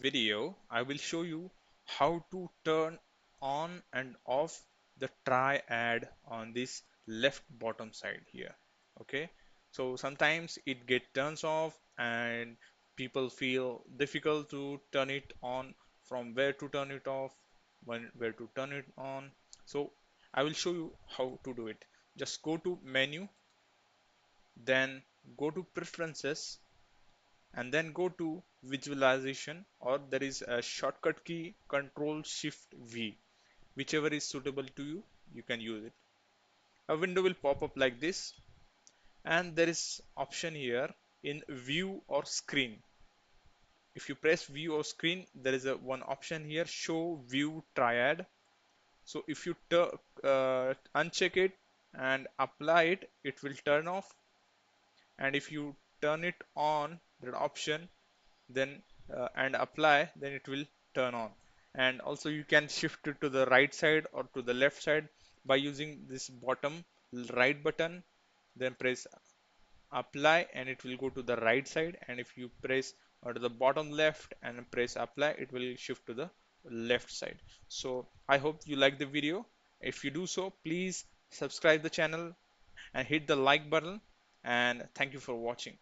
video, I will show you how to turn on and off the triad on this left bottom side here. Okay, so sometimes it get turns off and people feel difficult to turn it on, from where to turn it off, where to turn it on. So I will show you how to do it. Just go to menu, then go to preferences, and then go to visualization, or there is a shortcut key Control Shift V, whichever is suitable to you, you can use it. A window will pop up like this, and there is option here in view or screen. If you press view or screen, there is a one option here, show view triad. So if you uncheck it and apply it, it will turn off, and if you turn it on, that option, then and apply, then it will turn on. And also you can shift it to the right side or to the left side by using this bottom right button, then press apply and it will go to the right side, and if you press to the bottom left and press apply, it will shift to the left side. So I hope you like the video. If you do so, please subscribe the channel and hit the like button, and thank you for watching.